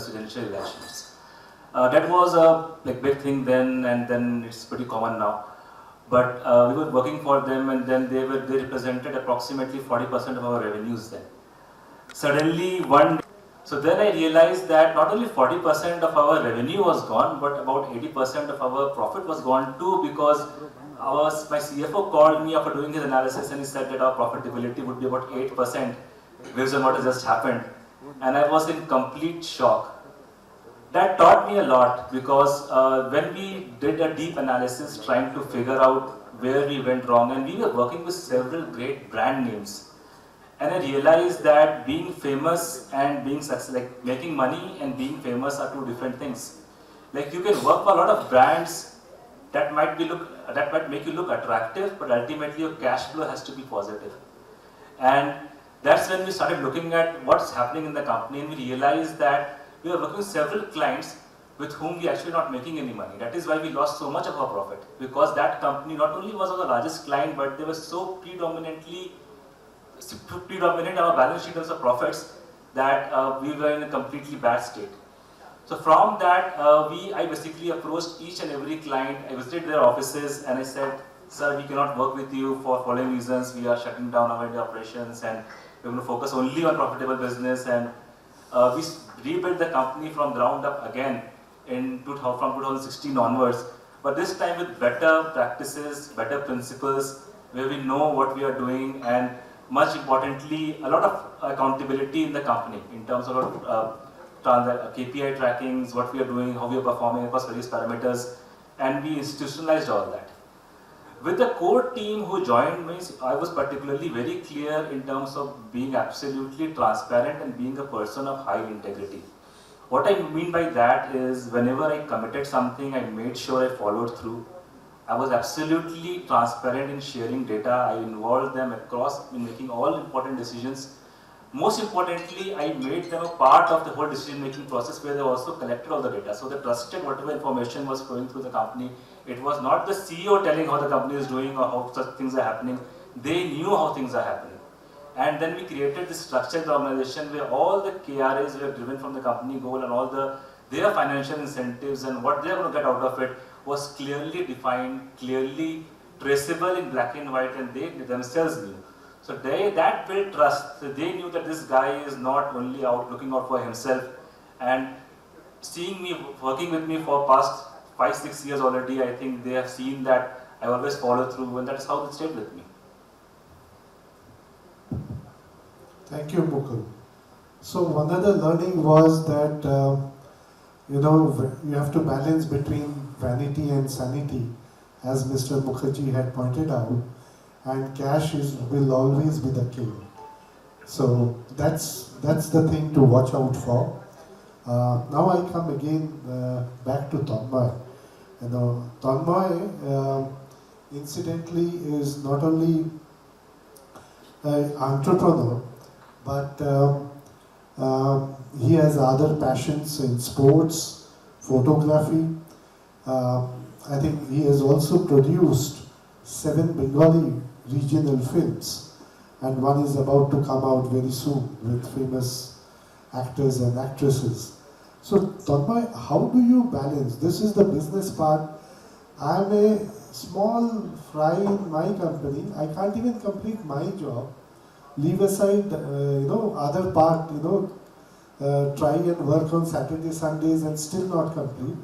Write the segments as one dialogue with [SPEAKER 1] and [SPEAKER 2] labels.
[SPEAKER 1] presidential elections. That was a big thing then, and then it's pretty common now. But we were working for them, and then they represented approximately 40% of our revenues then. Suddenly one day, so then I realized that not only 40% of our revenue was gone, but about 80% of our profit was gone too, because my CFO called me after doing his analysis and he said that our profitability would be about 8% based on what has just happened. And I was in complete shock. That taught me a lot, because when we did a deep analysis trying to figure out where we went wrong, and we were working with several great brand names, and I realized that being famous and being successful, like making money and being famous, are two different things. Like you can work for a lot of brands that might make you look attractive, but ultimately your cash flow has to be positive. And that's when we started looking at what's happening in the company, and we realized that we are working with several clients with whom we actually not making any money. That is why we lost so much of our profit, because that company not only was our largest client, but they were so predominant our balance sheet in terms of profits that we were in a completely bad state. So from that, I basically approached each and every client. I visited their offices and I said, sir, we cannot work with you for following reasons. We are shutting down our India operations and we're going to focus only on profitable business. And we rebuilt the company from ground up again from 2016 onwards. But this time with better practices, better principles, where we know what we are doing, and much importantly, a lot of accountability in the company in terms of KPI trackings, what we are doing, how we are performing across various parameters, and we institutionalized all that. With the core team who joined me, I was particularly very clear in terms of being absolutely transparent and being a person of high integrity. What I mean by that is, whenever I committed something, I made sure I followed through. I was absolutely transparent in sharing data. I involved them across in making all important decisions. Most importantly, I made them a part of the whole decision-making process, where they also collected all the data. So they trusted whatever information was flowing through the company. It was not the CEO telling how the company is doing or how such things are happening. They knew how things are happening. And then we created this structured organization where all the KRAs were driven from the company goal, and all their financial incentives and what they are going to get out of it was clearly defined, clearly traceable in black and white, and they themselves knew. So that built trust. So they knew that this guy is not only looking out for himself. And seeing me, working with me for past 5-6 years already, I think they have seen that I always follow through, and that is how they stayed with me.
[SPEAKER 2] Thank you, Mukul. So one other learning was that you have to balance between vanity and sanity, as Mr. Mukherjee had pointed out, and cash will always be the king. So that's the thing to watch out for. Now I come again back to Tanmay. Tanmay, incidentally, is not only an entrepreneur, but he has other passions in sports, photography. I think he has also produced 7 Bengali regional films, and one is about to come out very soon with famous actors and actresses. So Tanmay, how do you balance? This is the business part. I am a small fry in my company. I can't even complete my job. Leave aside, other part, try and work on Saturday, Sundays and still not complete.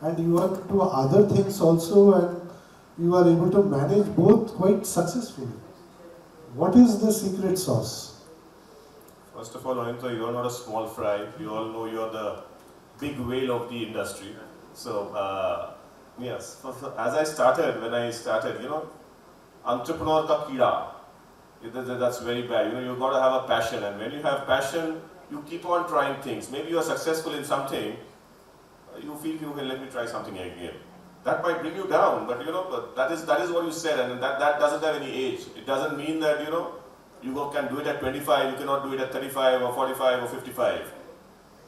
[SPEAKER 2] And you have to do other things also, and you are able to manage both quite successfully. What is the secret sauce?
[SPEAKER 3] First of all, Anindra, you are not a small fry. We all know you are the big whale of the industry. So, yes, when I started, entrepreneur ka kida, that's very bad. You've got to have a passion, and when you have passion, you keep on trying things. Maybe you are successful in something, you feel, okay, let me try something again. That might bring you down, but that is what you said, and that doesn't have any age. It doesn't mean that you can do it at 25, you cannot do it at 35 or 45 or 55.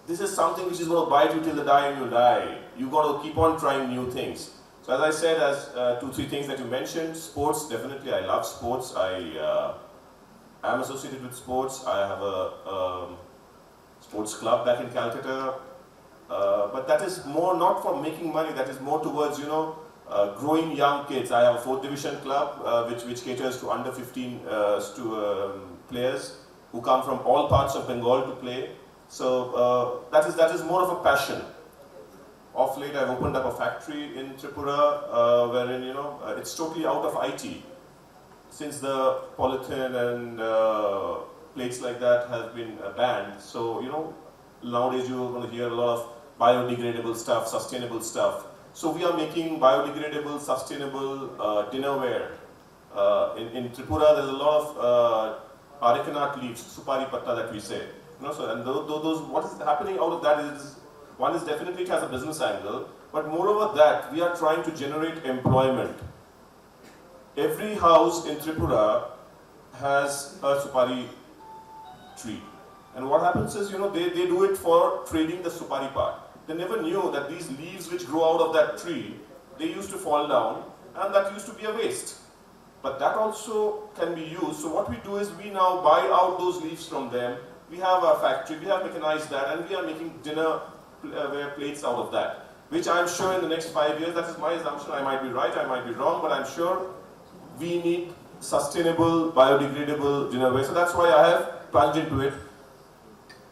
[SPEAKER 3] This is something which is going to bite you till the day you die. You got to keep on trying new things. So as I said, as 2-3 things that you mentioned, sports, definitely I love sports. I am associated with sports. I have a sports club back in Calcutta. But that is more not for making money, that is more towards, growing young kids. I have a 4th division club which caters to under 15 players who come from all parts of Bengal to play. So that is more of a passion. Of late, I've opened up a factory in Tripura, wherein it's totally out of IT. Since the polythene and plates like that has been banned, so nowadays you're going to hear a lot of biodegradable stuff, sustainable stuff. So we are making biodegradable, sustainable dinnerware. In Tripura, there's a lot of arecanut leaves, supari patta that we say. So and those what is happening out of that is, one is definitely it has a business angle, but moreover that we are trying to generate employment. Every house in Tripura has a supari tree. And what happens is, they do it for trading the supari part. They never knew that these leaves which grow out of that tree, they used to fall down and that used to be a waste. But that also can be used. So what we do is we now buy out those leaves from them. We have our factory, we have mechanized that, and we are making dinnerware plates out of that. Which I'm sure in the next 5 years, that is my assumption, I might be right, I might be wrong, but I'm sure we need sustainable, biodegradable dinnerware. So that's why I have plunged into it.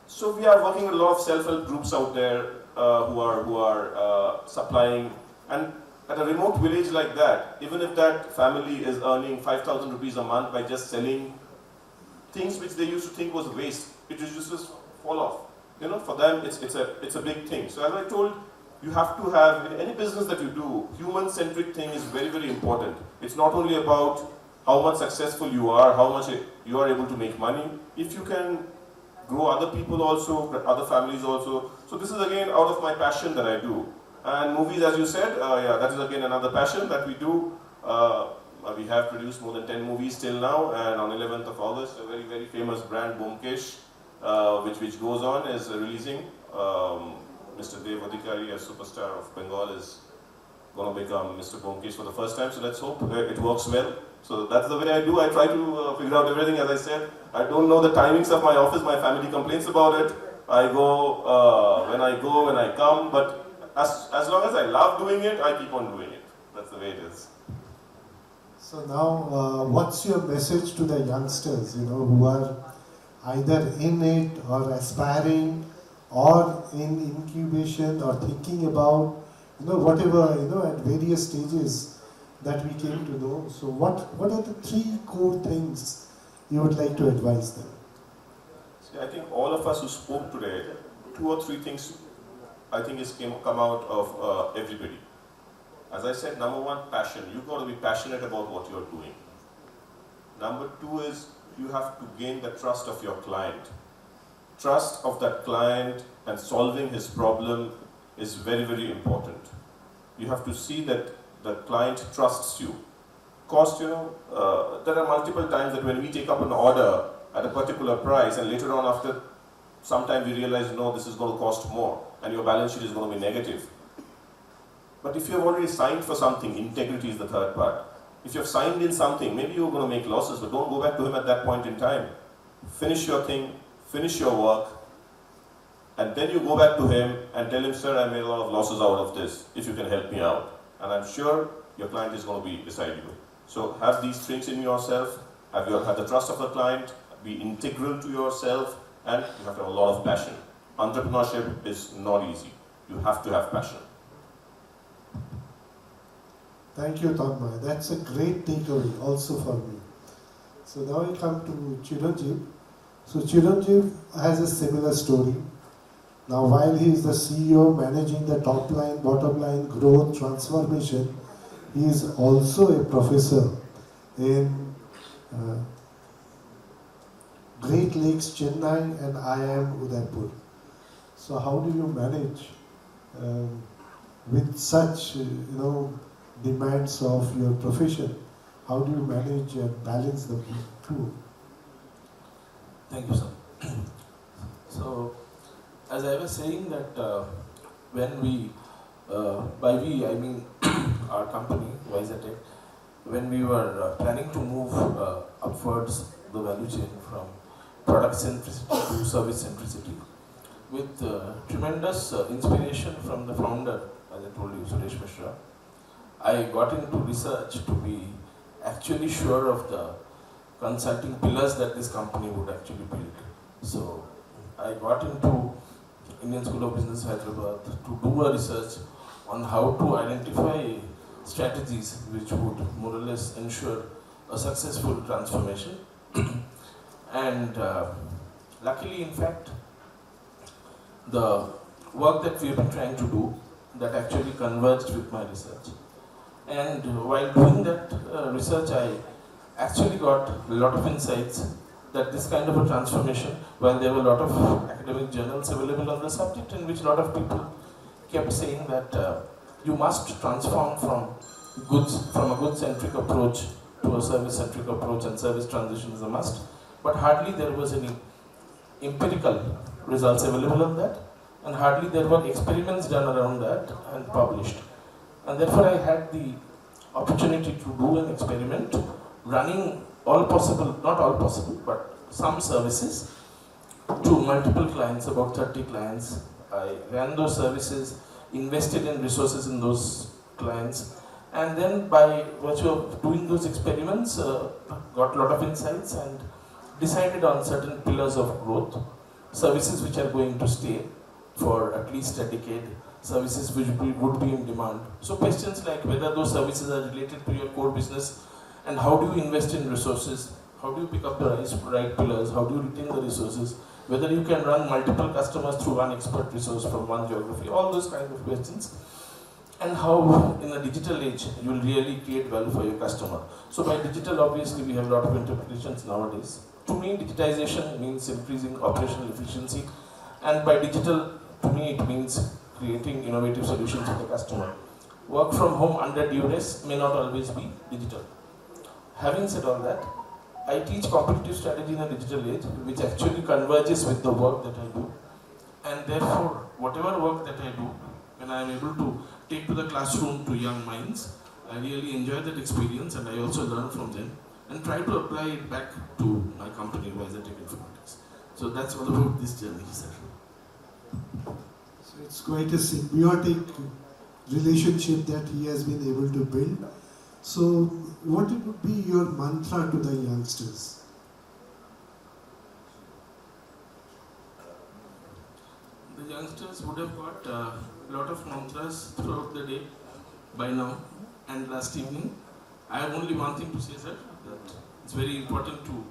[SPEAKER 3] So we are working with a lot of self-help groups out there who are supplying, and at a remote village like that, even if that family is earning 5,000 rupees a month by just selling things which they used to think was waste, it is just fall off. For them it's a big thing. So as I told, you have to have, in any business that you do, human-centric thing is very, very important. It's not only about how much successful you are, how much you are able to make money. If you can grow other people also, other families also. So this is again out of my passion that I do. And movies, as you said, that is again another passion that we do. We have produced more than 10 movies till now, and on 11th of August, a very, very famous brand, Bomkesh, which goes on, is releasing. Mr. Dev Adhikari, a superstar of Bengal, is going to become Mr. Bomkesh for the first time, so let's hope it works well. So that's the way I do. I try to figure out everything, as I said. I don't know the timings of my office, my family complains about it. I go when I come, but as long as I love doing it, I keep on doing it. That's the way it is.
[SPEAKER 2] So now, what's your message to the youngsters, who are either in it or aspiring or in incubation or thinking about, whatever, at various stages that we came to know. So what are the 3 core things you would like to advise them?
[SPEAKER 3] See, I think all of us who spoke today, 2 or 3 things I think come out of everybody. As I said, number 1, passion. You've got to be passionate about what you're doing. Number 2 is you have to gain the trust of your client. Trust of that client and solving his problem is very, very important. You have to see that the client trusts you. Because, there are multiple times that when we take up an order at a particular price and later on after some time we realize, no, this is going to cost more and your balance sheet is going to be negative. But if you have already signed for something, integrity is the third part. If you have signed in something, maybe you're going to make losses, but don't go back to him at that point in time. Finish your thing, finish your work, and then you go back to him and tell him, sir, I made a lot of losses out of this, if you can help me out. And I'm sure your client is going to be beside you. So have these things in yourself, have the trust of the client, be integral to yourself, and you have to have a lot of passion. Entrepreneurship is not easy. You have to have passion.
[SPEAKER 2] Thank you, Tanmay. That's a great takeaway also for me. So now we come to Chiranjeev. So Chiranjeev has a similar story. Now while he is the CEO managing the top line, bottom line, growth, transformation, he is also a professor in Great Lakes, Chennai and IIM Udaipur. So how do you manage with such, demands of your profession? How do you manage and balance the two?
[SPEAKER 4] Thank you, sir. So, as I was saying that when we, by we I mean our company, Wisatech, when we were planning to move upwards the value chain from product centricity to service centricity, with tremendous inspiration from the founder, as I told you, Suresh Mishra, I got into research to be actually sure of the consulting pillars that this company would actually build. So I got into Indian School of Business Hyderabad to do a research on how to identify strategies which would more or less ensure a successful transformation. And luckily, in fact, the work that we have been trying to do that actually converged with my research. And while doing that research, I actually got a lot of insights that this kind of a transformation, while there were a lot of academic journals available on the subject in which a lot of people kept saying that you must transform from a goods-centric approach to a service-centric approach, and service transition is a must, but hardly there was any empirical results available on that, and hardly there were experiments done around that and published. And therefore I had the opportunity to do an experiment running all possible, not all possible, but some services to multiple clients, about 30 clients. I ran those services, invested in resources in those clients, and then by virtue of doing those experiments, got a lot of insights and decided on certain pillars of growth, services which are going to stay for at least a decade, services which would be in demand. So questions like whether those services are related to your core business, and how do you invest in resources, how do you pick up the right pillars, how do you retain the resources, whether you can run multiple customers through one expert resource from one geography, all those kinds of questions. And how in a digital age you will really create value for your customer. So by digital, obviously we have a lot of interpretations nowadays. To me, digitization means increasing operational efficiency, and by digital, to me it means creating innovative solutions for the customer. Work from home under duress may not always be digital. Having said all that, I teach competitive strategy in a digital age, which actually converges with the work that I do. And therefore, whatever work that I do, when I am able to take to the classroom to young minds, I really enjoy that experience, and I also learn from them and try to apply it back to my company, Tech Informatics. So that's all about this journey, sir.
[SPEAKER 2] So it's quite a symbiotic relationship that he has been able to build. So what would be your mantra to the youngsters?
[SPEAKER 4] The youngsters would have got a lot of mantras throughout the day by now and last evening. I have only one thing to say, sir, that it's very important to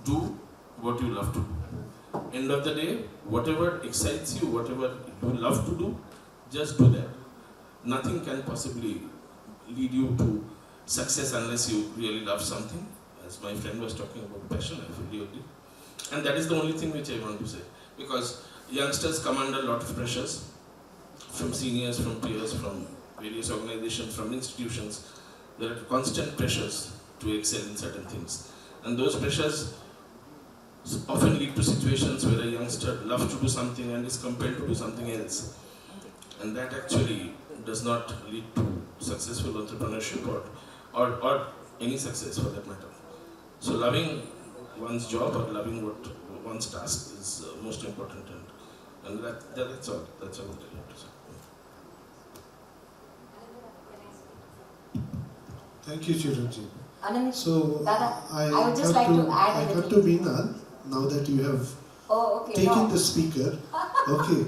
[SPEAKER 4] do what you love to do. End of the day, whatever excites you, whatever you love to do, just do that. Nothing can possibly lead you to success unless you really love something. As my friend was talking about passion, I fully agree. And that is the only thing which I want to say. Because youngsters come under a lot of pressures from seniors, from peers, from various organizations, from institutions. There are constant pressures to excel in certain things. And those pressures often lead to situations where a youngster loves to do something and is compelled to do something else. And that actually does not lead to successful entrepreneurship or any success for that matter. So loving one's job or loving one's task is most important, and that's all. That's all that I have to say.
[SPEAKER 2] Thank you, Chiranjeev.
[SPEAKER 5] Anand,
[SPEAKER 2] So
[SPEAKER 5] Dada,
[SPEAKER 2] I
[SPEAKER 5] would just like to add
[SPEAKER 2] I
[SPEAKER 5] a
[SPEAKER 2] got
[SPEAKER 5] little.
[SPEAKER 2] to Meenal, now that you have taken the speaker. Okay,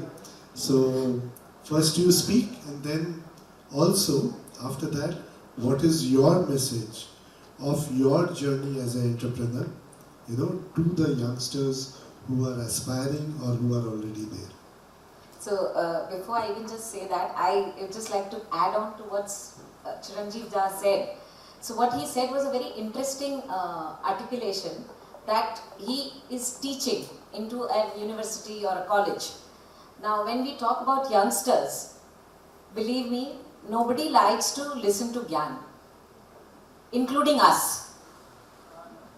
[SPEAKER 2] so first you speak, and then also after that, what is your message of your journey as an entrepreneur, to the youngsters who are aspiring or who are already there?
[SPEAKER 5] So before I even just say that, I would just like to add on to what Chiranjeev Jha said. So what he said was a very interesting articulation, that he is teaching into a university or a college. Now when we talk about youngsters, believe me, nobody likes to listen to Gyan, including us.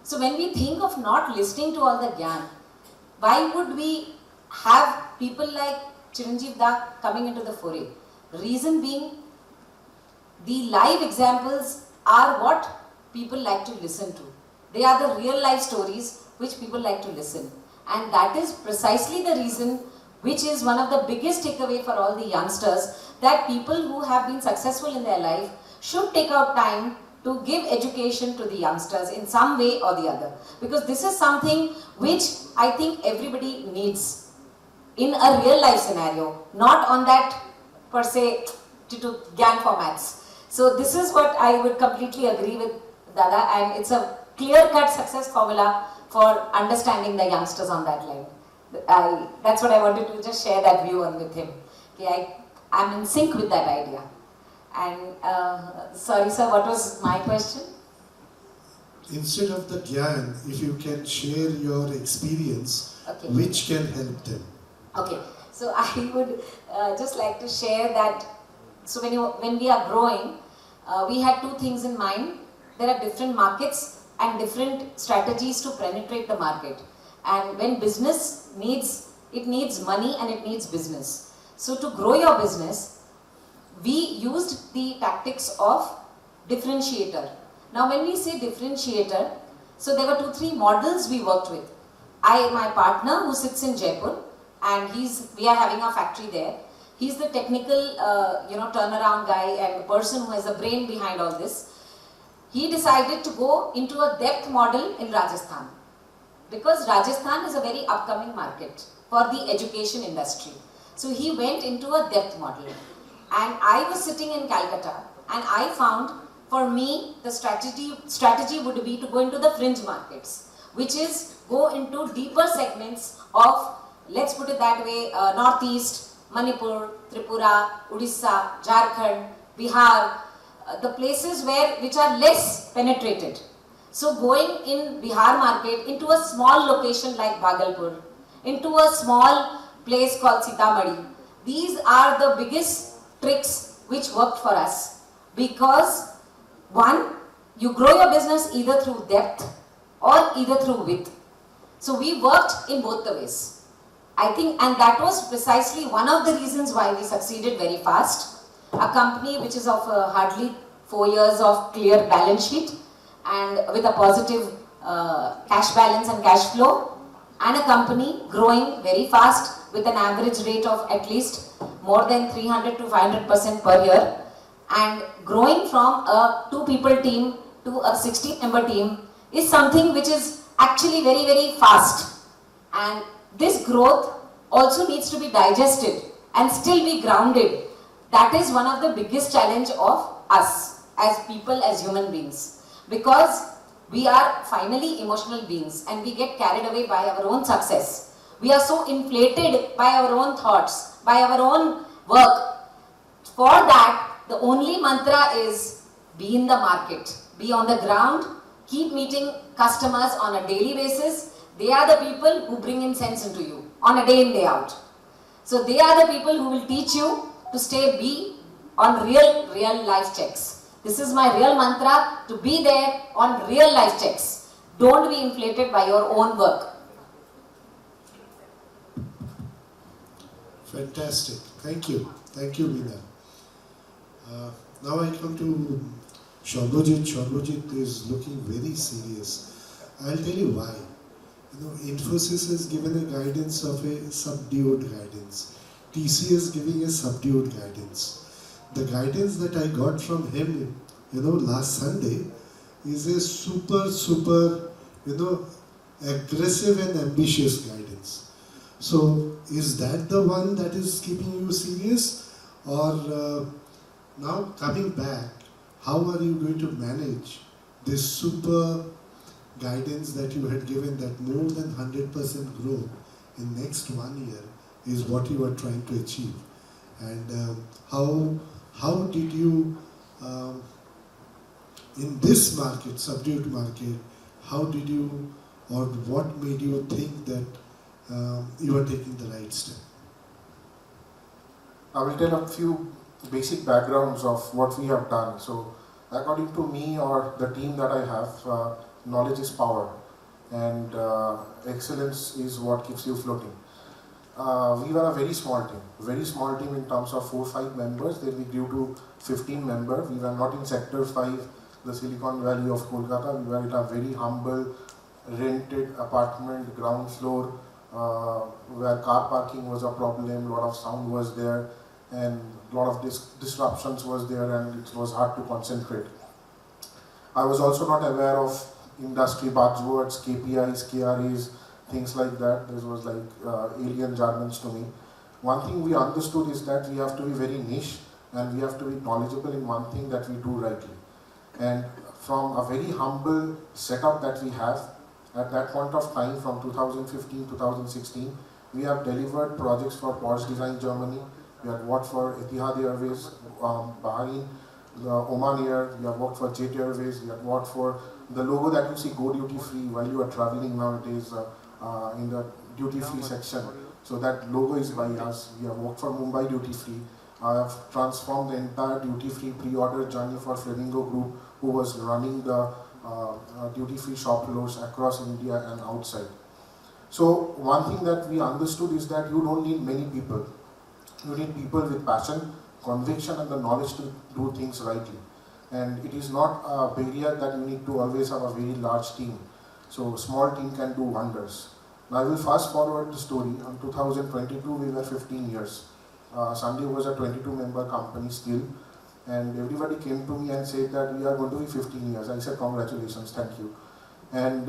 [SPEAKER 5] So when we think of not listening to all the Gyan, why would we have people like Chiranjeev Jha coming into the foray? Reason being, the live examples are what people like to listen to. They are the real life stories which people like to listen. And that is precisely the reason which is one of the biggest takeaway for all the youngsters, that people who have been successful in their life should take out time to give education to the youngsters in some way or the other. Because this is something which I think everybody needs in a real life scenario, not on that per se to gang formats. So this is what I would completely agree with Dada, and it's a clear-cut success formula for understanding the youngsters on that line. That's what I wanted to just share that view on with him. Okay, I'm in sync with that idea. And sorry sir, what was my question?
[SPEAKER 2] Instead of the gyan, if you can share your experience,
[SPEAKER 5] Okay.
[SPEAKER 2] which can help them.
[SPEAKER 5] Okay, so I would just like to share that. So when we are growing, we had two things in mind. There are different markets and different strategies to penetrate the market. And when business it needs money and it needs business. So to grow your business, we used the tactics of differentiator. Now when we say differentiator, so there were 2-3 models we worked with. My partner who sits in Jaipur, and we are having a factory there. He's the technical turnaround guy and the person who has the brain behind all this. He decided to go into a depth model in Rajasthan, because Rajasthan is a very upcoming market for the education industry. So he went into a depth model, and I was sitting in Calcutta, and I found, for me, the strategy would be to go into the fringe markets, which is go into deeper segments of, let's put it that way, Northeast, Manipur, Tripura, Odisha, Jharkhand, Bihar, the places which are less penetrated. So going in Bihar market into a small location like Bhagalpur, into a small place called Sitamarhi, these are the biggest tricks which worked for us, because one, you grow your business either through depth or either through width. So we worked in both the ways. I think, and that was precisely one of the reasons why we succeeded very fast. A company which is of hardly 4 years of clear balance sheet and with a positive cash balance and cash flow, and a company growing very fast with an average rate of at least more than 300 to 500% per year, and growing from a 2-people team to a 60-member team is something which is actually very, very fast. And this growth also needs to be digested and still be grounded. That is one of the biggest challenge of us as people, as human beings, because we are finally emotional beings and we get carried away by our own success. We are so inflated by our own thoughts, by our own work. For that, the only mantra is be in the market, be on the ground, keep meeting customers on a daily basis. They are the people who bring in sense into you on a day in, day out. So they are the people who will teach you to be on real life checks. This is my real mantra, to be there on real life checks. Don't be inflated by your own work.
[SPEAKER 2] Fantastic. Thank you. Thank you, Meena. Now I come to Shambhojit. Shambhojit is looking very serious. I'll tell you why. Infosys has given a guidance of a subdued guidance. TCS is giving a subdued guidance. The guidance that I got from him, last Sunday, is a super, aggressive and ambitious guidance. So, is that the one that is keeping you serious? Or now coming back, how are you going to manage this super guidance that you had given, that more than 100% growth in next 1 year is what you are trying to achieve? And how did you, in this market, subdued market, how did you, or what made you think that you are taking the right step?
[SPEAKER 6] I will tell a few basic backgrounds of what we have done. So, according to me or the team that I have, knowledge is power, and excellence is what keeps you floating. We were a very small team in terms of 4-5 members. Then we grew to 15 members. We were not in Sector 5, the Silicon Valley of Kolkata. We were in a very humble, rented apartment, ground floor, where car parking was a problem, lot of sound was there, and lot of disruptions was there, and it was hard to concentrate. I was also not aware of industry buzzwords, KPIs, KRAs, things like that. This was like alien jargons to me. One thing we understood is that we have to be very niche and we have to be knowledgeable in one thing that we do rightly. And from a very humble setup that we have, at that point of time from 2015-2016, we have delivered projects for Porsche Design Germany, we have worked for Etihad Airways, Bahrain, Oman Air, we have worked for Jet Airways, we have worked for the logo that you see, Go Duty Free, while you are traveling nowadays in the duty free section. So that logo is by us. We have worked for Mumbai Duty Free. I have transformed the entire duty free pre-order journey for Flamingo Group, who was running the duty free shop floors across India and outside. So one thing that we understood is that you don't need many people. You need people with passion, conviction and the knowledge to do things rightly. And it is not a barrier that you need to always have a very large team. So small team can do wonders. Now I will fast forward the story. In 2022 we were 15 years. Sunday was a 22-member company still, and everybody came to me and said that we are going to be 15 years. I said congratulations, thank you. And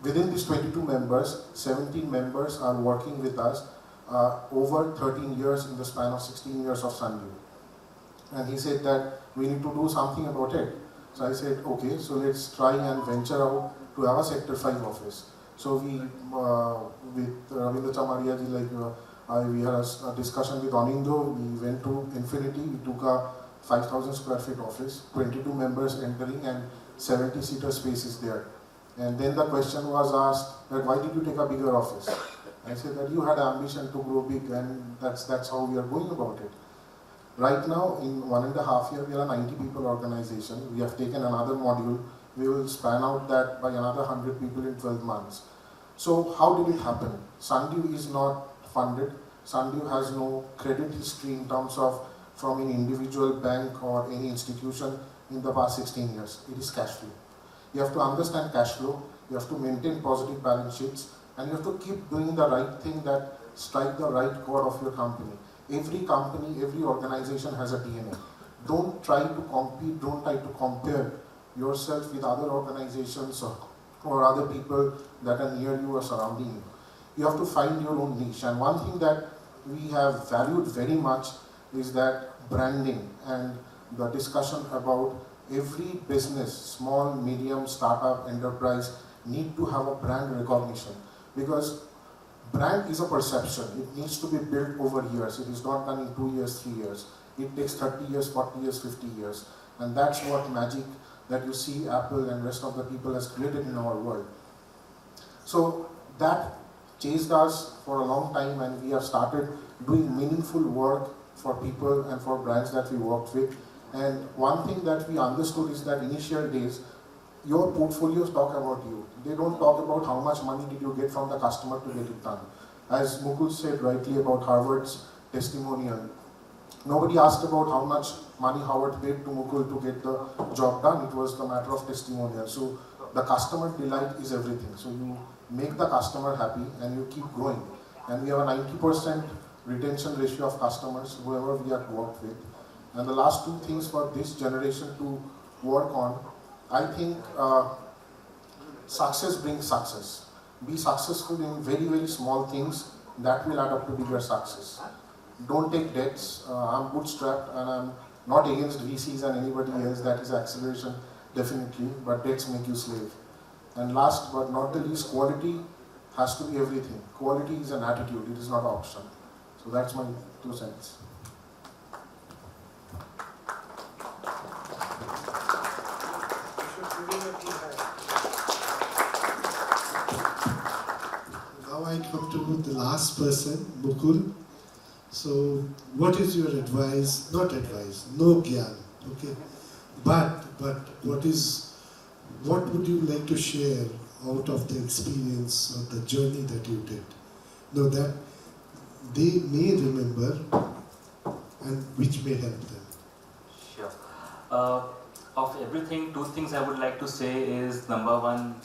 [SPEAKER 6] within these 22 members, 17 members are working with us over 13 years in the span of 16 years of Sunday. And he said that we need to do something about it. So I said, okay, so let's try and venture out to have a Sector 5 office. So we, with Ravindra Chamaria ji, we had a discussion with Anindo, we went to Infinity, we took a 5,000 square feet office, 22 members entering and 70-seater spaces there. And then the question was asked that why did you take a bigger office? I said that you had ambition to grow big, and that's how we are going about it. Right now, in 1.5 years, we are a 90 people organization. We have taken another module. We will span out that by another 100 people in 12 months. So how did it happen? Sundew is not funded. Sundew has no credit history in terms of from an individual bank or any institution in the past 16 years. It is cash flow. You have to understand cash flow. You have to maintain positive balance sheets, and you have to keep doing the right thing that strike the right chord of your company. Every company, every organization has a DNA. Don't try to compete, don't try to compare yourself with other organizations or other people that are near you or surrounding you. You have to find your own niche. And one thing that we have valued very much is that branding and the discussion about every business, small, medium, startup, enterprise, need to have a brand recognition, because brand is a perception. It needs to be built over years. It is not done in 2 years, 3 years. It takes 30 years, 40 years, 50 years. And that's what magic that you see Apple and rest of the people has created in our world. So that chased us for a long time, and we have started doing meaningful work for people and for brands that we worked with. And one thing that we understood is that initial days, your portfolios talk about you. They don't talk about how much money did you get from the customer to get it done. As Mukul said rightly about Harvard's testimonial, nobody asked about how much money Howard paid to Mukul to get the job done. It was the matter of testimonial. So the customer delight is everything. So you make the customer happy and you keep growing. And we have a 90% retention ratio of customers, whoever we have worked with. And the last two things for this generation to work on, I think success brings success. Be successful in very, very small things that will add up to bigger success. Don't take debts. I'm bootstrapped and I'm not against VCs and anybody else. That is acceleration, definitely, but debts make you slave. And last but not the least, quality has to be everything. Quality is an attitude, it is not an option. So that's my 2 cents.
[SPEAKER 2] Now I come to the last person, Mukul. So what is your advice? Not advice, no gyan, okay? But what would you like to share out of the experience of the journey that you did? Know that they may remember and which may help them.
[SPEAKER 1] Sure. Of everything, 2 things I would like to say is, number 1,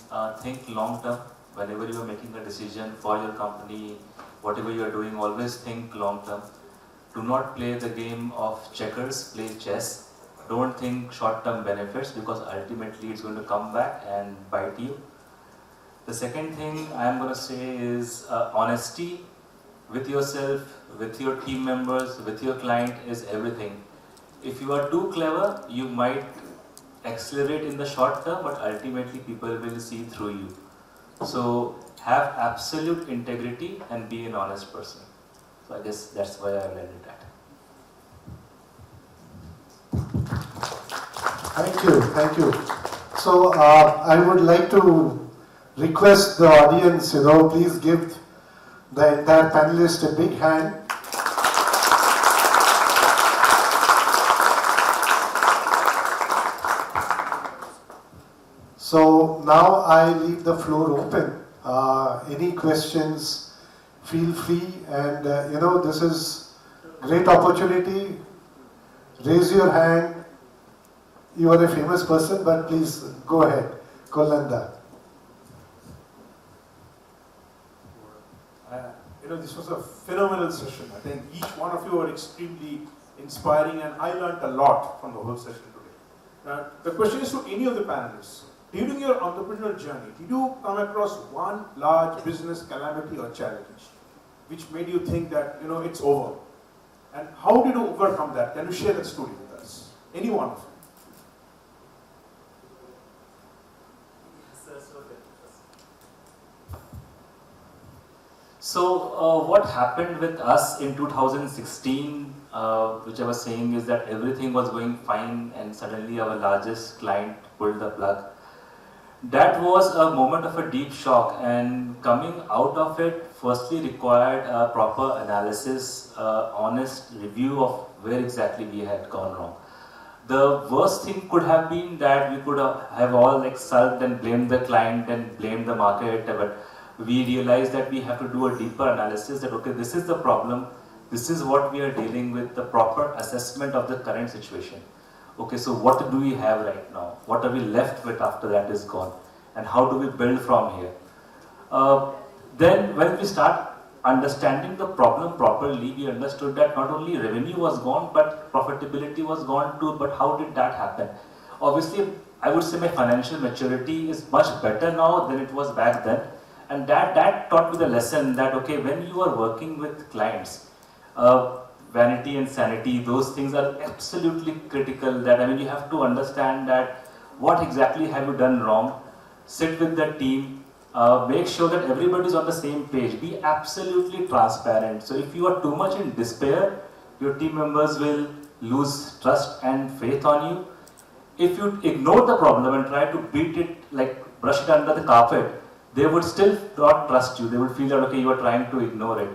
[SPEAKER 1] think long term. Whenever you are making a decision for your company, whatever you are doing, always think long term. Do not play the game of checkers, play chess. Don't think short-term benefits, because ultimately it's going to come back and bite you. The second thing I am going to say is honesty with yourself, with your team members, with your client is everything. If you are too clever, you might accelerate in the short term, but ultimately people will see through you. So have absolute integrity and be an honest person. So I guess that's why I landed that.
[SPEAKER 2] Thank you. So I would like to request the audience, please give the entire panelist a big hand. So now I leave the floor open. Any questions, feel free, and this is great opportunity. Raise your hand. You are a famous person, but please go ahead. Kolanda.
[SPEAKER 7] This was a phenomenal session. I think each one of you are extremely inspiring, and I learned a lot from the whole session today. The question is to any of the panelists. During your entrepreneurial journey, did you come across one large business calamity or challenge which made you think that, it's over? And how did you overcome that? Can you share that story with us? Any one of you?
[SPEAKER 1] So what happened with us in 2016, which I was saying, is that everything was going fine and suddenly our largest client pulled the plug. That was a moment of a deep shock, and coming out of it firstly required a proper analysis, honest review of where exactly we had gone wrong. The worst thing could have been that we could have all sulked and blamed the client and blamed the market, but we realized that we have to do a deeper analysis that, okay, this is the problem, this is what we are dealing with, the proper assessment of the current situation. Okay, so what do we have right now? What are we left with after that is gone? And how do we build from here? Then when we start understanding the problem properly, we understood that not only revenue was gone, but profitability was gone too. But how did that happen? Obviously, I would say my financial maturity is much better now than it was back then. And that taught me the lesson that, okay, when you are working with clients, vanity and sanity, those things are absolutely critical. That, you have to understand that what exactly have you done wrong, sit with the team, make sure that everybody is on the same page, be absolutely transparent. So if you are too much in despair, your team members will lose trust and faith on you. If you ignore the problem and try to beat it, like brush it under the carpet, they would still not trust you. They would feel that, okay, you are trying to ignore it.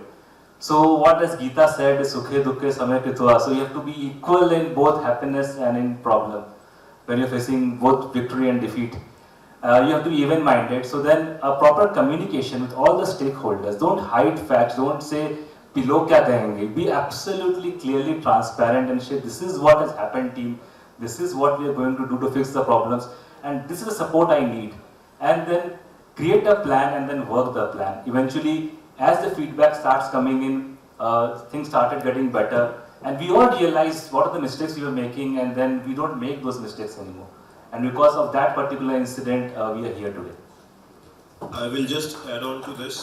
[SPEAKER 1] So what as Gita said is sukhe dukhe samay pitwa. So you have to be equal in both happiness and in problem when you're facing both victory and defeat. You have to be even-minded. So then a proper communication with all the stakeholders. Don't hide facts. Don't say, "Log kya kahenge." Be absolutely clearly transparent and say, "This is what has happened, team. This is what we are going to do to fix the problems, and this is the support I need." And then create a plan and then work the plan. Eventually, as the feedback starts coming in, things started getting better, and we all realized what are the mistakes we were making, and then we don't make those mistakes anymore. And because of that particular incident, we are here today.
[SPEAKER 3] I will just add on to this,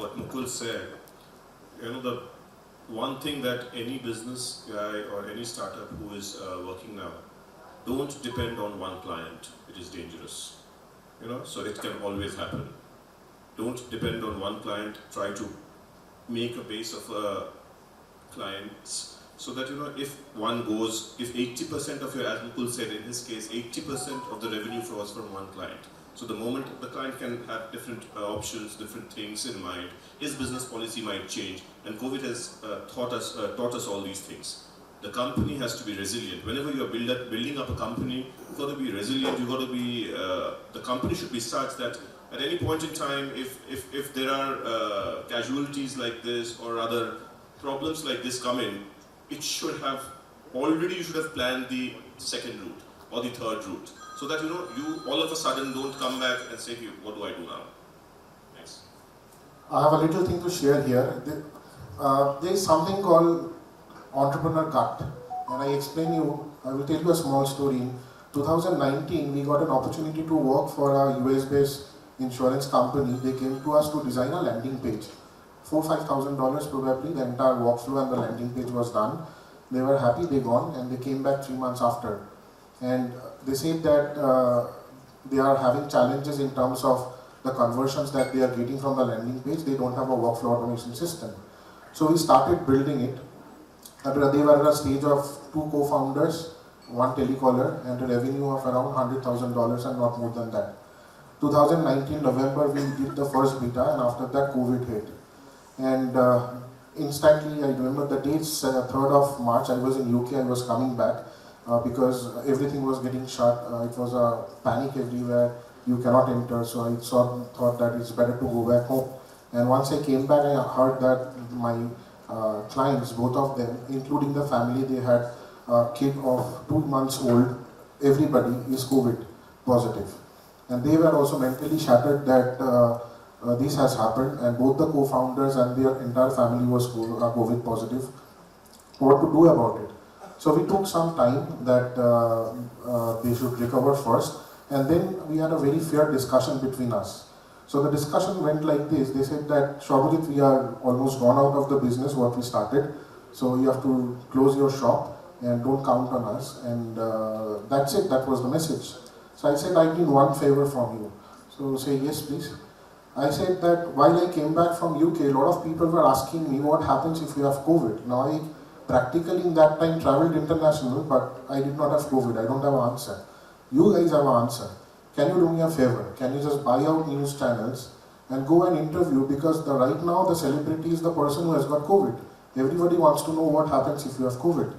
[SPEAKER 3] what Mukul said. The one thing that any business guy or any startup who is working now, don't depend on one client. It is dangerous. So it can always happen. Don't depend on one client. Try to make a base of clients so that, if one goes, if 80% of your, as Mukul said, in his case, 80% of the revenue was from one client. So the moment the client can have different options, different things in mind, his business policy might change. And COVID has taught us all these things. The company has to be resilient. Whenever you are building up a company, you've got to be resilient. You've got to be, the company should be such that at any point in time, if there are casualties like this or other problems like this come in, you should have planned the second route or the third route, so that you all of a sudden don't come back and say, "What do I do now?"
[SPEAKER 6] I have a little thing to share here. There is something called entrepreneur gut, and I will tell you a small story. In 2019, we got an opportunity to work for a US-based insurance company. They came to us to design a landing page. $4,000-5,000 probably, the entire workflow and the landing page was done. They were happy, they gone, and they came back 3 months after. And they said that they are having challenges in terms of the conversions that they are getting from the landing page. They don't have a workflow automation system. So we started building it. They were at a stage of 2 co-founders, 1 telecaller, and a revenue of around $100,000 and not more than that. 2019 November, we did the first beta, and after that COVID hit. And instantly, I remember the dates, 3rd of March, I was in UK, I was coming back because everything was getting shut. It was a panic everywhere, you cannot enter, so I thought that it's better to go back home. And once I came back, I heard that my clients, both of them, including the family, they had a kid of 2 months old, everybody is COVID positive. And they were also mentally shattered that this has happened, and both the co-founders and their entire family was COVID positive. What to do about it? So we took some time that they should recover first, and then we had a very fair discussion between us. So the discussion went like this. They said that, Shobhajit, we are almost gone out of the business what we started, so you have to close your shop and don't count on us. And that's it, that was the message. So I said, I need one favor from you. So say, yes please. I said that while I came back from UK, a lot of people were asking me what happens if you have COVID. Now I practically in that time traveled international, but I did not have COVID. I don't have an answer. You guys have an answer. Can you do me a favor? Can you just buy out news channels and go and interview, because right now the celebrity is the person who has got COVID. Everybody wants to know what happens if you have COVID.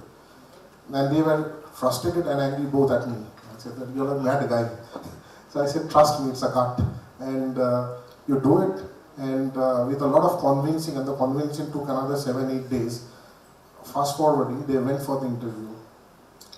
[SPEAKER 6] And they were frustrated and angry both at me. I said that you're a mad guy. So I said, trust me, it's a gut. And you do it, and with a lot of convincing, and the convincing took another 7-8 days. Fast forwarding, they went for the interview.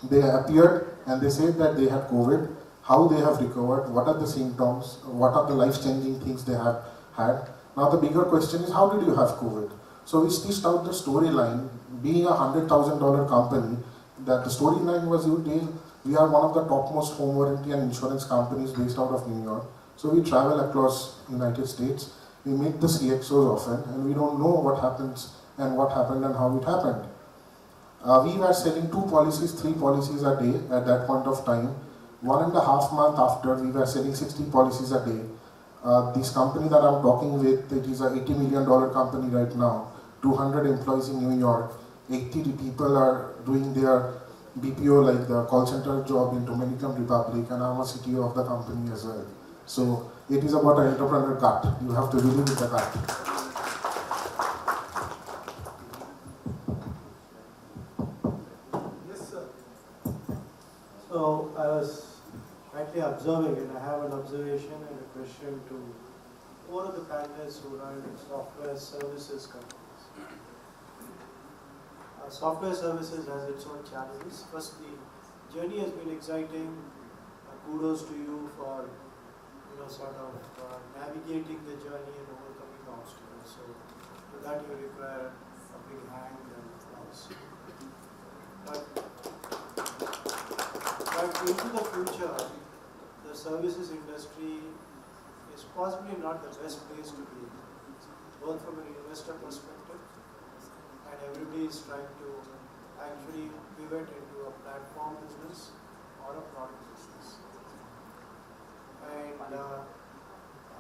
[SPEAKER 6] They appeared and they said that they had COVID, how they have recovered, what are the symptoms, what are the life-changing things they have had. Now the bigger question is, how did you have COVID? So we stitched out the storyline. Being a $100,000 company, that the storyline was, we are one of the topmost home warranty and insurance companies based out of New York. So we travel across United States, we meet the CXOs often, and we don't know what happens and what happened and how it happened. We were selling 2 policies, 3 policies a day at that point of time. 1.5 months after, we were selling 60 policies a day. This company that I'm talking with, it is an $80 million company right now, 200 employees in New York, 80 people are doing their BPO, like the call center job in Dominican Republic, and I'm a CTO of the company as well. So it is about an entrepreneur gut. You have to really with the gut.
[SPEAKER 8] Yes, sir. So I was rightly observing, and I have an observation and a question to all of the panelists who run software services companies. Software services has its own challenges. First, the journey has been exciting. Kudos to you for navigating the journey and overcoming the obstacles. So for that you require a big hand and applause. But into the future, the services industry is possibly not the best place to be, both from an investor perspective, and everybody is trying to actually pivot into a platform business or a product business. And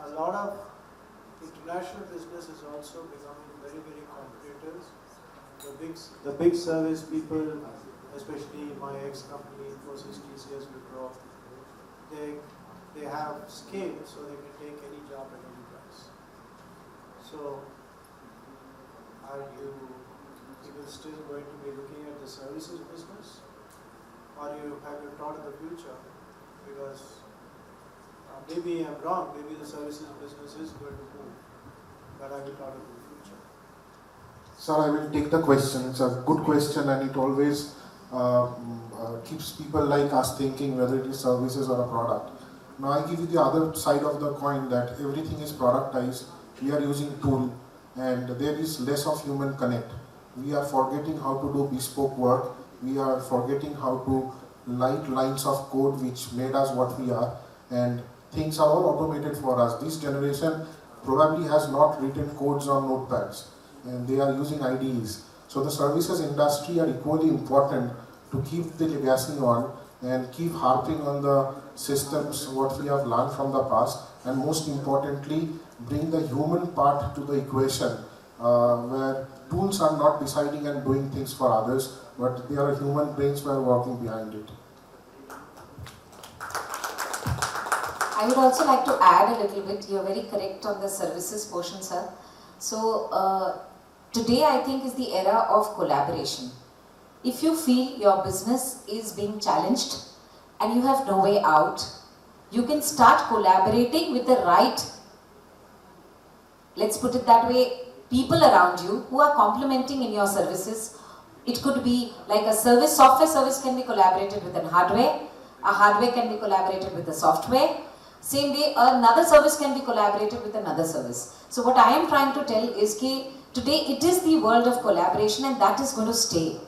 [SPEAKER 8] a lot of international business is also becoming very, very competitive. The big service people, especially my ex-company, Infosys, TCS, Wipro, they have scale, so they can take any job at any price. So, are you even still going to be looking at the services business, or have you thought of the future? Because maybe I'm wrong, maybe the services business is going to move, but have you thought of the future?
[SPEAKER 6] Sir, I will take the question. It's a good question, and it always keeps people like us thinking whether it is services or a product. Now I give you the other side of the coin, that everything is productized we are using tool, and there is less of human connect. We are forgetting how to do bespoke work. We are forgetting how to light lines of code which made us what we are, and things are all automated for us. This generation probably has not written codes on notepads, and they are using IDEs. So the services industry are equally important to keep the legacy on and keep harping on the systems, what we have learned from the past, and most importantly, bring the human part to the equation, where tools are not deciding and doing things for others, but there are human brains who are working behind it.
[SPEAKER 5] I would also like to add a little bit. You're very correct on the services portion, sir. So today I think is the era of collaboration. If you feel your business is being challenged and you have no way out, you can start collaborating with the right, let's put it that way, people around you who are complementing in your services. It could be like a service, software service can be collaborated with a hardware can be collaborated with the software. Same way, another service can be collaborated with another service. So what I am trying to tell is that today it is the world of collaboration, and that is going to stay.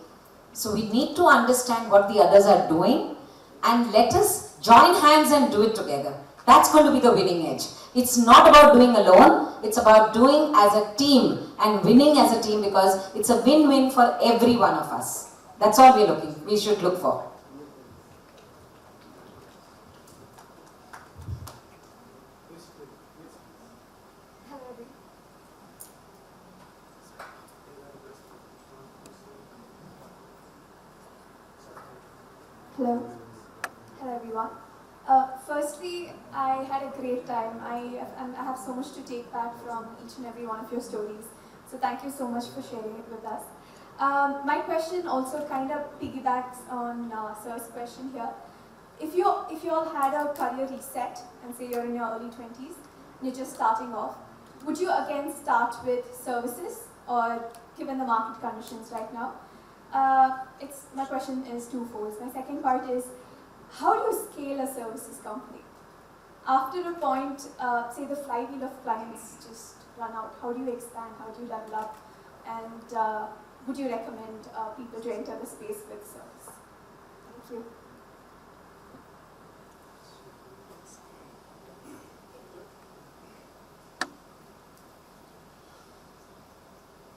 [SPEAKER 5] So we need to understand what the others are doing and let us join hands and do it together. That's going to be the winning edge. It's not about doing alone, it's about doing as a team and winning as a team, because it's a win-win for every one of us. That's all we should look for.
[SPEAKER 9] Hello. Hello everyone. Firstly, I had a great time. I have so much to take back from each and every one of your stories. So thank you so much for sharing it with us. My question also kind of piggybacks on Sir's question here. If you all had a career reset and say you're in your early 20s and you're just starting off, would you again start with services, or given the market conditions right now? My question is twofold. My second part is, how do you scale a services company? After a point, say the flywheel of clients just run out, how do you expand, how do you develop, and would you recommend people to enter the space with service? Thank you.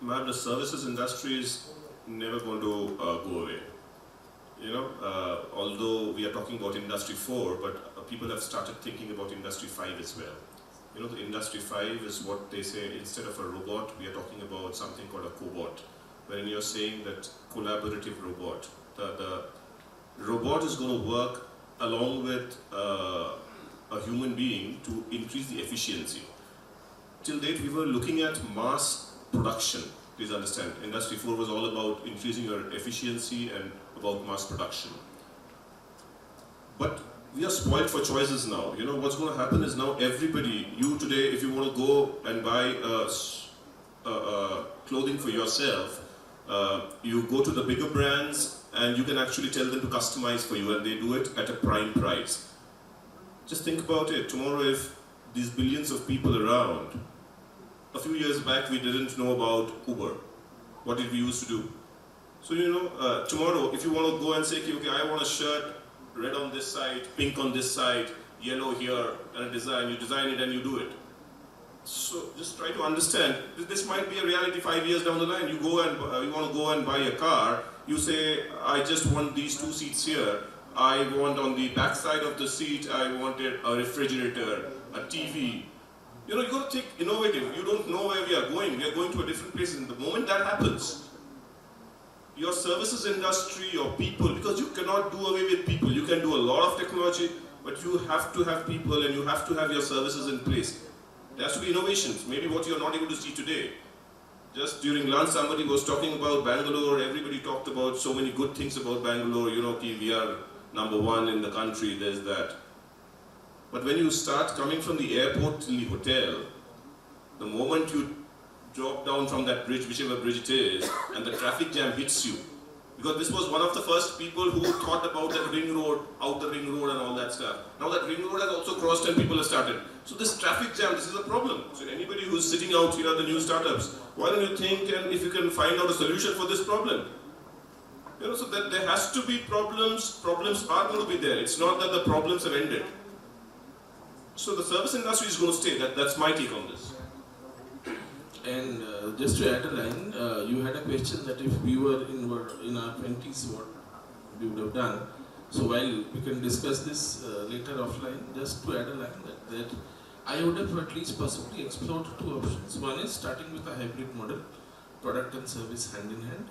[SPEAKER 3] Ma'am, the services industry is never going to go away. You know, although we are talking about Industry 4, but people have started thinking about Industry 5 as well. You know, the Industry 5 is what they say, instead of a robot, we are talking about something called a cobot, wherein you're saying that collaborative robot. The robot is going to work along with a human being to increase the efficiency. Till date, we were looking at mass production. Please understand, Industry 4 was all about increasing your efficiency and about mass production. But we are spoiled for choices now. You know, what's going to happen is now everybody, you today, if you want to go and buy clothing for yourself, you go to the bigger brands and you can actually tell them to customize for you, and they do it at a prime price. Just think about it. Tomorrow, if these billions of people around, a few years back we didn't know about Uber. What did we used to do? So you know, tomorrow if you want to go and say, okay, I want a shirt, red on this side, pink on this side, yellow here, and a design, you design it and you do it. So just try to understand, this might be a reality 5 years down the line. You go and you want to go and buy a car, you say, I just want these 2 seats here. I want on the back side of the seat, I wanted a refrigerator, a TV. You know, you got to think innovative. You don't know where we are going. We are going to a different place. And the moment that happens, your services industry, your people, because you cannot do away with people. You can do a lot of technology, but you have to have people and you have to have your services in place. There has to be innovations, maybe what you're not able to see today. Just during lunch, somebody was talking about Bangalore. Everybody talked about so many good things about Bangalore. You know, we are #1 in the country, there's that. But when you start coming from the airport to the hotel, the moment you drop down from that bridge, whichever bridge it is, and the traffic jam hits you, because this was one of the first people who thought about that ring road, outer ring road and all that stuff. Now that ring road has also crossed and people have started. So this traffic jam, this is a problem. So anybody who's sitting out here, the new startups, why don't you think and if you can find out a solution for this problem? So that there has to be problems are going to be there. It's not that the problems have ended. So the service industry is going to stay. That's my take on this.
[SPEAKER 4] And just to add a line, you had a question that if we were in our 20s, what we would have done. So while we can discuss this later offline, just to add a line that I would have at least possibly explored two options. One is starting with a hybrid model, product and service hand in hand,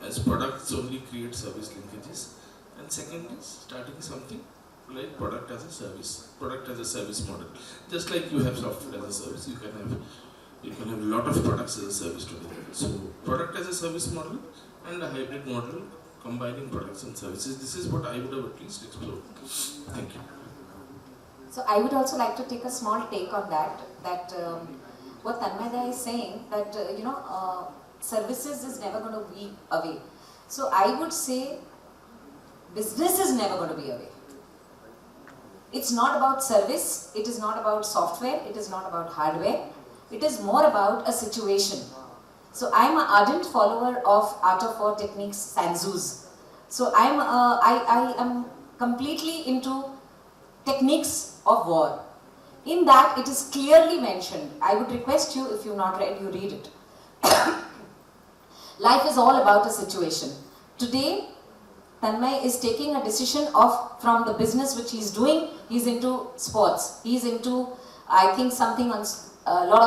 [SPEAKER 4] as products only create service linkages. And second is starting something like product as a service model. Just like you have software as a service, you can have a lot of products as a service today. So product as a service model and a hybrid model combining products and services. This is what I would have at least explored. Thank you.
[SPEAKER 5] So I would also like to take a small take on that what Tanmay is saying, that services is never going to be away. So I would say business is never going to be away. It's not about service, it is not about software, it is not about hardware, it is more about a situation. So I'm an ardent follower of Art of War techniques, Sanzus. So I am completely into techniques of war. In that it is clearly mentioned. I would request you, if you've not read, you read it. Life is all about a situation. Today, Tanmay is taking a decision from the business which he's doing. He's into sports. He's into, I think, something on a lot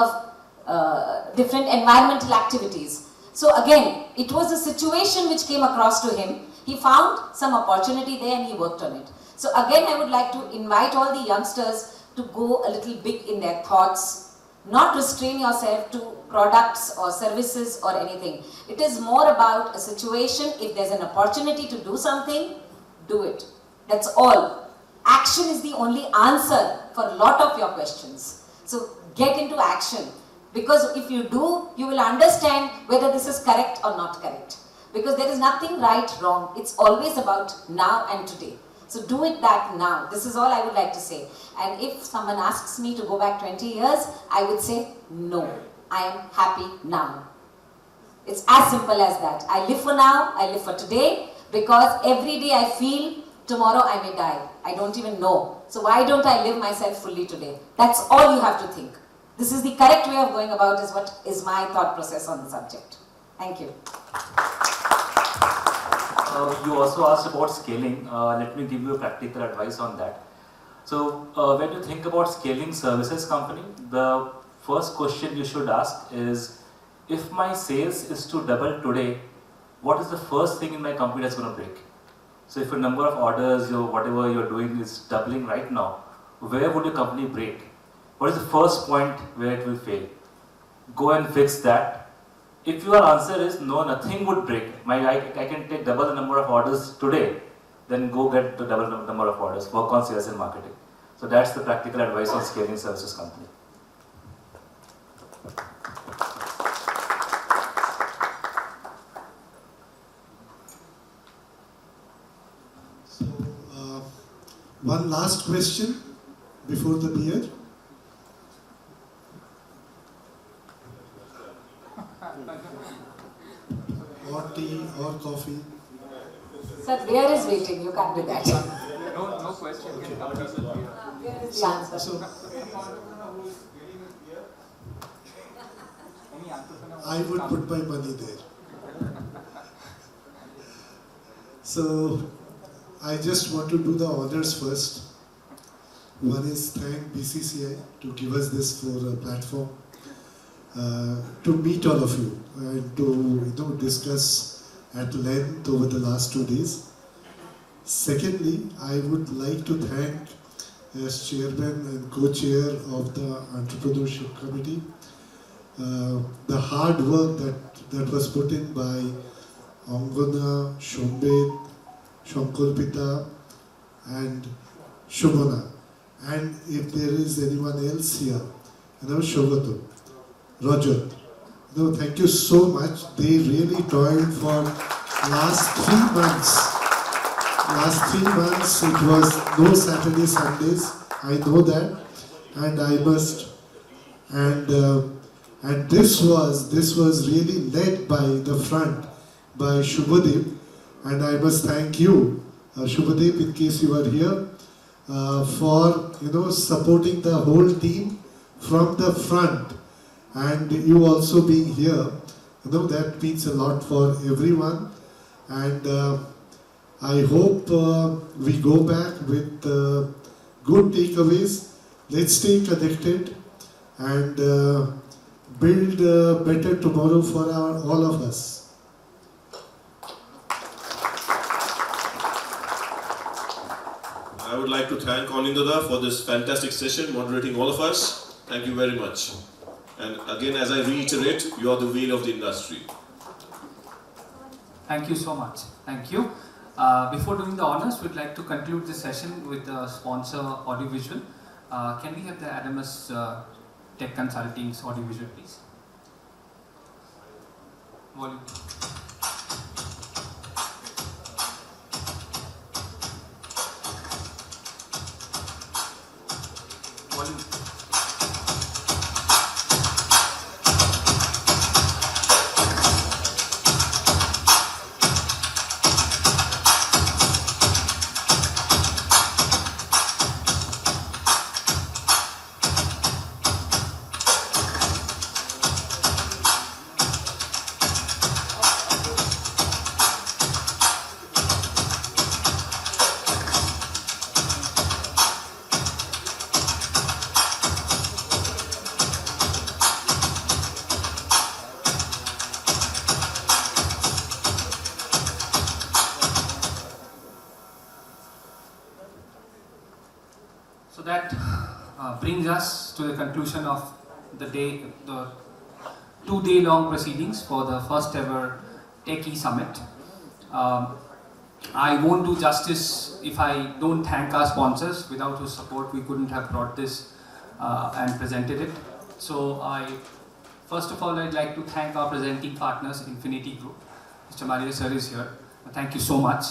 [SPEAKER 5] of different environmental activities. So again, it was a situation which came across to him. He found some opportunity there and he worked on it. So again, I would like to invite all the youngsters to go a little big in their thoughts, not restrain yourself to products or services or anything. It is more about a situation. If there's an opportunity to do something, do it. That's all. Action is the only answer for a lot of your questions. So get into action, because if you do, you will understand whether this is correct or not correct. Because there is nothing right, wrong. It's always about now and today. So do it back now. This is all I would like to say. And if someone asks me to go back 20 years, I would say no. I am happy now. It's as simple as that. I live for now, I live for today, because every day I feel tomorrow I may die. I don't even know. So why don't I live myself fully today? That's all you have to think. This is the correct way of going about is what is my thought process on the subject. Thank you.
[SPEAKER 1] You also asked about scaling. Let me give you a practical advice on that. So when you think about scaling services company, the first question you should ask is, if my sales is to double today, what is the first thing in my company that's going to break? So if your number of orders, whatever you're doing is doubling right now, where would your company break? What is the first point where it will fail? Go and fix that. If your answer is no, nothing would break, I can take double the number of orders today, then go get the double number of orders, work on sales and marketing. So that's the practical advice on scaling services company.
[SPEAKER 2] So, one last question before the beer. Or tea or coffee.
[SPEAKER 5] Sir, beer is waiting. You can't do that.
[SPEAKER 10] No question.
[SPEAKER 2] Okay.
[SPEAKER 5] Beer is the answer.
[SPEAKER 2] So, I would put my money there. So, I just want to do the honors first. One is thank BCCI to give us this for a platform to meet all of you and to discuss at length over the last 2 days. Secondly, I would like to thank as chairman and co-chair of the Entrepreneurship Committee the hard work that was put in by Angana, Shombet, Shankolpita and Shobhana. And if there is anyone else here, Shogato, Roger, thank you so much. They really toiled for last 3 months. Last 3 months it was no Saturday, Sundays, I know that. and I must, and this was really led by the front by Shubhadeep, and I must thank you, Shubhadeep, in case you are here, for supporting the whole team from the front, and you also being here. That means a lot for everyone, and I hope we go back with good takeaways. Let's stay connected and build a better tomorrow for all of us.
[SPEAKER 3] I would like to thank Anindada for this fantastic session, moderating all of us. Thank you very much. And again, as I reiterate, you are the wheel of the industry.
[SPEAKER 10] Thank you so much. Thank you. Before doing the honors, we'd like to conclude this session with the sponsor audiovisual. Can we have the Adamus Tech Consulting's audiovisual, please? Volume. Volume. So that brings us to the conclusion of the 2-day-long proceedings for the first ever Techie Summit. I won't do justice if I don't thank our sponsors. Without whose support, we couldn't have brought this and presented it. So first of all, I'd like to thank our presenting partners, Infinity Group. Mr. Maria sir is here. Thank you so much.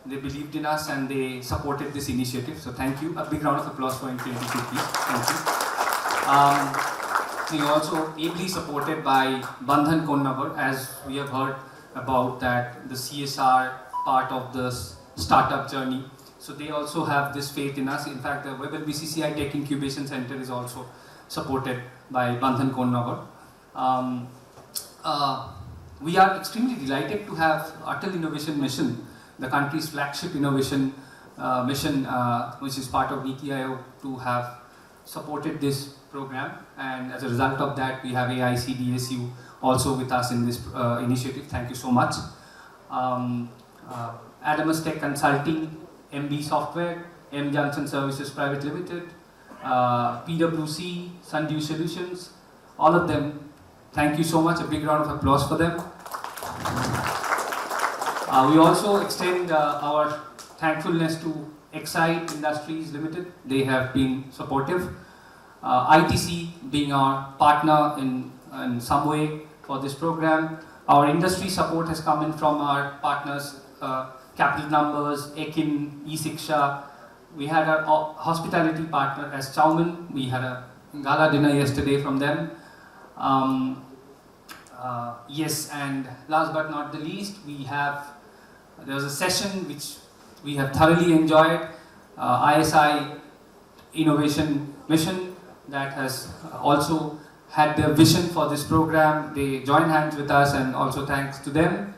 [SPEAKER 10] They believed in us and they supported this initiative. So thank you. A big round of applause for Infinity Group, please. Thank you. We are also ably supported by Bandhan Konnavar, as we have heard about that the CSR part of the startup journey. So they also have this faith in us. In fact, the Webel BCCI Tech Incubation Center is also supported by Bandhan Konnavar. We are extremely delighted to have Atal Innovation Mission, the country's flagship innovation mission, which is part of NITI Aayog, to have supported this program, and as a result of that, we have AICDSU also with us in this initiative. Thank you so much. Adamus Tech Consulting, MB Software, M Johnson Services Private Limited, PwC, Sundew Solutions, all of them. Thank you so much. A big round of applause for them. We also extend our thankfulness to Excite Industries Limited. They have been supportive. ITC being our partner in some way for this program. Our industry support has come in from our partners, Capital Numbers, Ekin, eSiksha. We had our hospitality partner as Chowman. We had a gala dinner yesterday from them. Yes, and last but not the least, there was a session which we have thoroughly enjoyed, ISI Innovation Mission, that has also had their vision for this program. They joined hands with us, and also thanks to them.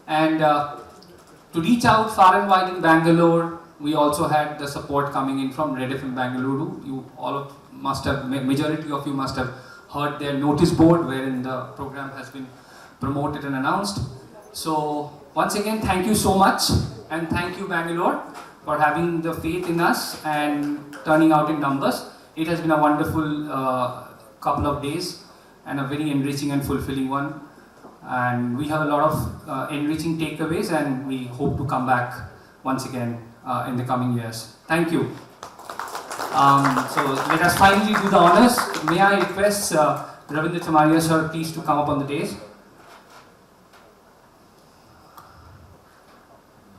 [SPEAKER 10] And to reach out far and wide in Bangalore, we also had the support coming in from Red FM Bangalore. Majority of you must have heard their notice board wherein the program has been promoted and announced. So once again, thank you so much, and thank you Bangalore for having the faith in us and turning out in numbers. It has been a wonderful couple of days and a very enriching and fulfilling one. And we have a lot of enriching takeaways, and we hope to come back once again in the coming years. Thank you. So let us finally do the honors. May I request Ravindra Chamaria sir please to come up on the dais.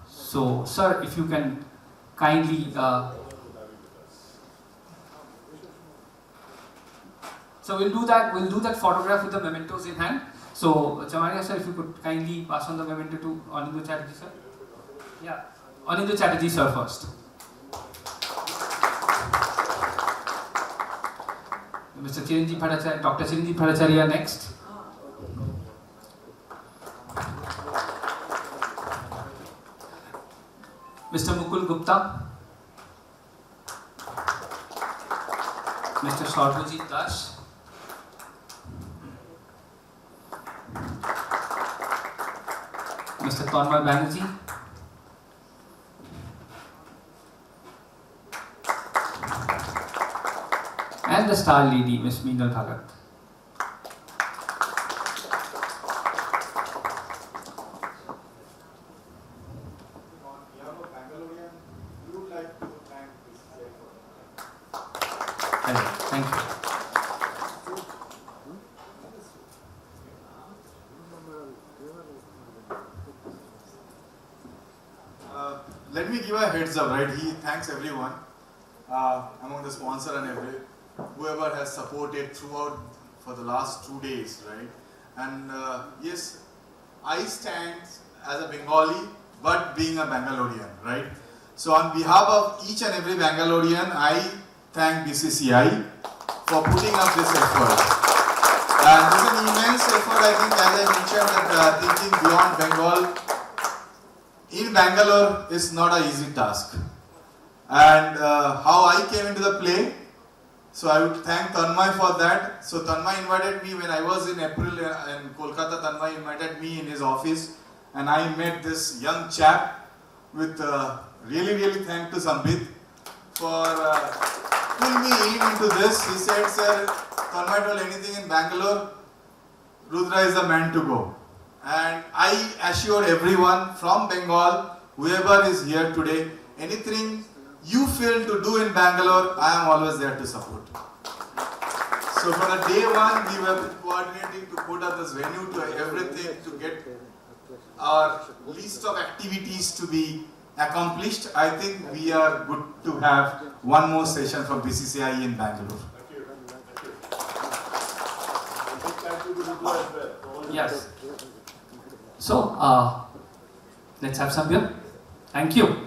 [SPEAKER 10] So sir, if you can kindly So we'll do that photograph with the mementos in hand. So Chamaria sir, if you could kindly pass on the memento to Anindu Chatterjee sir. Yeah, Anindu Chatterjee sir first. Mr. Chiranjeev Bhattacharya, Dr. Chiranjeev Bhattacharya next. Mr. Mukul Gupta. Mr. Saurabhajit Das. Mr. Tanmay Banerjee. And the star lady, Miss Meenal Bhagat.
[SPEAKER 11] On behalf of Bangalorean, we would like to thank BCCI for
[SPEAKER 10] Thank you.
[SPEAKER 11] Let me give a heads up, right? He thanks everyone among the sponsor and whoever has supported throughout for the last 2 days, right? And yes, I stand as a Bengali, but being a Bangalorean, right? So on behalf of each and every Bangalorean, I thank BCCI for putting up this effort. And this is an immense effort, I think, as I mentioned, that thinking beyond Bengal in Bangalore is not an easy task. And how I came into the play, so I would thank Tanmay for that. So Tanmay invited me when I was in April in Kolkata. Tanmay invited me in his office, and I met this young chap with really thank to Sambit for pulling me into this. He said, sir, Tanmay told anything in Bangalore, Rudra is the man to go. And I assure everyone from Bengal, whoever is here today, anything you feel to do in Bangalore, I am always there to support. So from the day one, we were coordinating to put up this venue to everything to get our list of activities to be accomplished. I think we are good to have one more session from BCCI in Bangalore.
[SPEAKER 10] Yes. So, let's have some beer. Thank you.